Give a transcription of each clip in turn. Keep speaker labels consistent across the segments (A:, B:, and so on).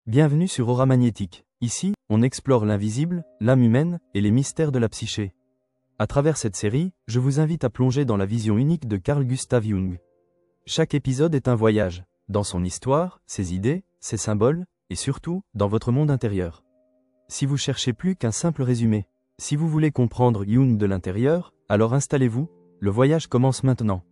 A: Bienvenue sur Aura Magnétique. Ici, on explore l'invisible, l'âme humaine et les mystères de la psyché. À travers cette série, je vous invite à plonger dans la vision unique de Carl Gustav Jung. Chaque épisode est un voyage, dans son histoire, ses idées, ses symboles, et surtout, dans votre monde intérieur. Si vous cherchez plus qu'un simple résumé, si vous voulez comprendre Jung de l'intérieur, alors installez-vous, le voyage commence maintenant.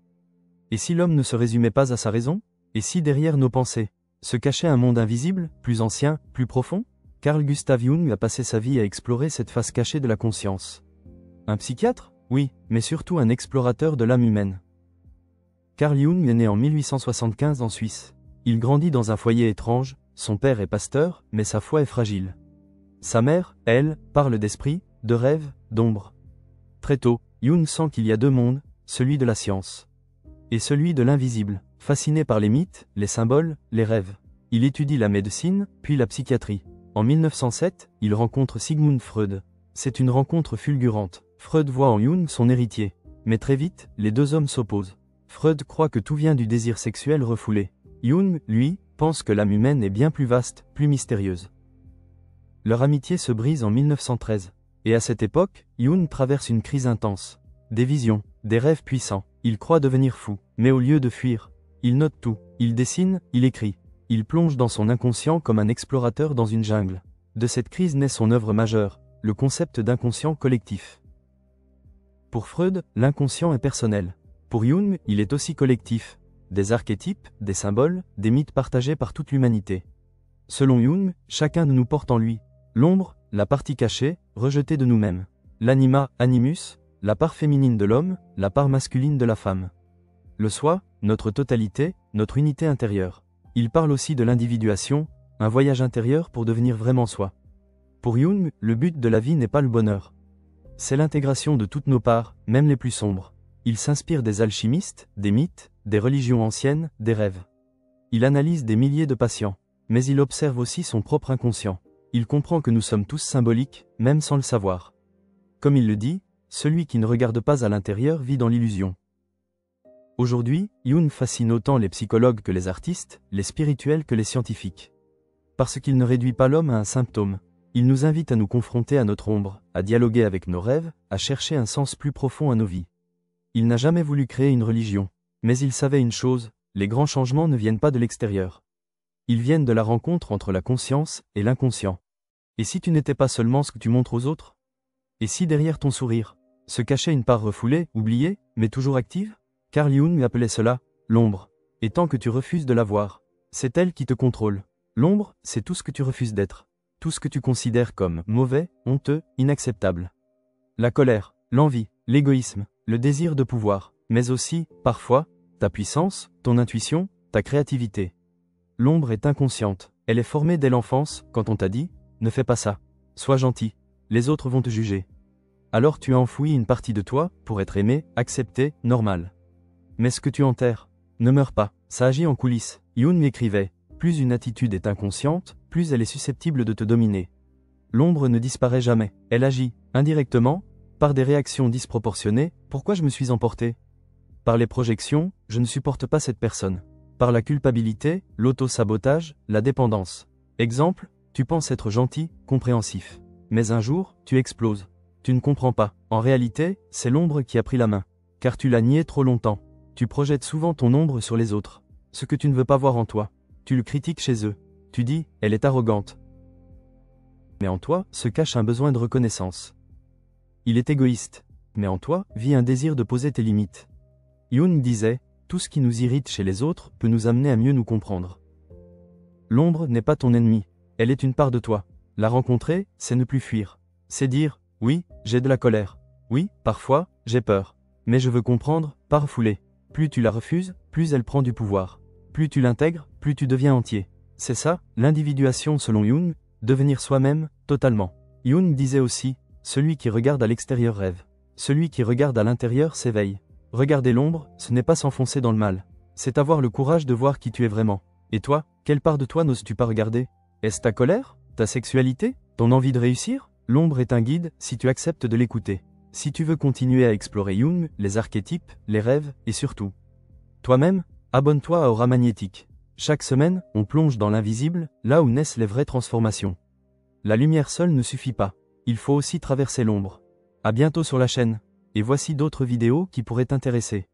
A: Et si l'homme ne se résumait pas à sa raison? Et si derrière nos pensées se cachait un monde invisible, plus ancien, plus profond? Carl Gustav Jung a passé sa vie à explorer cette face cachée de la conscience. Un psychiatre? Oui, mais surtout un explorateur de l'âme humaine. Carl Jung est né en 1875 en Suisse. Il grandit dans un foyer étrange, son père est pasteur, mais sa foi est fragile. Sa mère, elle, parle d'esprit, de rêve, d'ombre. Très tôt, Jung sent qu'il y a deux mondes, celui de la science et celui de l'invisible. Fasciné par les mythes, les symboles, les rêves, il étudie la médecine, puis la psychiatrie. En 1907, il rencontre Sigmund Freud. C'est une rencontre fulgurante. Freud voit en Jung son héritier. Mais très vite, les deux hommes s'opposent. Freud croit que tout vient du désir sexuel refoulé. Jung, lui, pense que l'âme humaine est bien plus vaste, plus mystérieuse. Leur amitié se brise en 1913. Et à cette époque, Jung traverse une crise intense. Des visions, des rêves puissants. Il croit devenir fou. Mais au lieu de fuir, il note tout. Il dessine, il écrit. Il plonge dans son inconscient comme un explorateur dans une jungle. De cette crise naît son œuvre majeure, le concept d'inconscient collectif. Pour Freud, l'inconscient est personnel. Pour Jung, il est aussi collectif. Des archétypes, des symboles, des mythes partagés par toute l'humanité. Selon Jung, chacun de nous porte en lui l'ombre, la partie cachée, rejetée de nous-mêmes. L'anima, animus, la part féminine de l'homme, la part masculine de la femme. Le soi, notre totalité, notre unité intérieure. Il parle aussi de l'individuation, un voyage intérieur pour devenir vraiment soi. Pour Jung, le but de la vie n'est pas le bonheur. C'est l'intégration de toutes nos parts, même les plus sombres. Il s'inspire des alchimistes, des mythes, des religions anciennes, des rêves. Il analyse des milliers de patients, mais il observe aussi son propre inconscient. Il comprend que nous sommes tous symboliques, même sans le savoir. Comme il le dit, celui qui ne regarde pas à l'intérieur vit dans l'illusion. Aujourd'hui, Jung fascine autant les psychologues que les artistes, les spirituels que les scientifiques. Parce qu'il ne réduit pas l'homme à un symptôme. Il nous invite à nous confronter à notre ombre, à dialoguer avec nos rêves, à chercher un sens plus profond à nos vies. Il n'a jamais voulu créer une religion. Mais il savait une chose, les grands changements ne viennent pas de l'extérieur. Ils viennent de la rencontre entre la conscience et l'inconscient. Et si tu n'étais pas seulement ce que tu montres aux autres? Et si derrière ton sourire se cachait une part refoulée, oubliée, mais toujours active? Carl Jung appelait cela l'ombre. Et tant que tu refuses de la voir, c'est elle qui te contrôle. L'ombre, c'est tout ce que tu refuses d'être. Tout ce que tu considères comme mauvais, honteux, inacceptable. La colère, l'envie, l'égoïsme, le désir de pouvoir, mais aussi, parfois, ta puissance, ton intuition, ta créativité. L'ombre est inconsciente. Elle est formée dès l'enfance, quand on t'a dit « ne fais pas ça, sois gentil, les autres vont te juger ». Alors tu as enfoui une partie de toi, pour être aimé, accepté, normal. Mais ce que tu enterres ne meurt pas, ça agit en coulisses. Jung écrivait, plus une attitude est inconsciente, plus elle est susceptible de te dominer. L'ombre ne disparaît jamais, elle agit, indirectement, par des réactions disproportionnées. Pourquoi je me suis emporté? Par les projections, je ne supporte pas cette personne. Par la culpabilité, l'auto-sabotage, la dépendance. Exemple, tu penses être gentil, compréhensif. Mais un jour, tu exploses. Tu ne comprends pas. En réalité, c'est l'ombre qui a pris la main. Car tu l'as nié trop longtemps. Tu projettes souvent ton ombre sur les autres. Ce que tu ne veux pas voir en toi. Tu le critiques chez eux. Tu dis, elle est arrogante. Mais en toi, se cache un besoin de reconnaissance. Il est égoïste. Mais en toi, vit un désir de poser tes limites. Jung disait, tout ce qui nous irrite chez les autres peut nous amener à mieux nous comprendre. L'ombre n'est pas ton ennemi. Elle est une part de toi. La rencontrer, c'est ne plus fuir. C'est dire, oui, j'ai de la colère. Oui, parfois, j'ai peur. Mais je veux comprendre, pas refouler. Plus tu la refuses, plus elle prend du pouvoir. Plus tu l'intègres, plus tu deviens entier. C'est ça, l'individuation selon Jung, devenir soi-même, totalement. Jung disait aussi, celui qui regarde à l'extérieur rêve. Celui qui regarde à l'intérieur s'éveille. Regarder l'ombre, ce n'est pas s'enfoncer dans le mal. C'est avoir le courage de voir qui tu es vraiment. Et toi, quelle part de toi n'oses-tu pas regarder? Est-ce ta colère? Ta sexualité? Ton envie de réussir? L'ombre est un guide, si tu acceptes de l'écouter. Si tu veux continuer à explorer Jung, les archétypes, les rêves, et surtout toi-même, abonne-toi à Aura Magnétique. Chaque semaine, on plonge dans l'invisible, là où naissent les vraies transformations. La lumière seule ne suffit pas. Il faut aussi traverser l'ombre. À bientôt sur la chaîne. Et voici d'autres vidéos qui pourraient t'intéresser.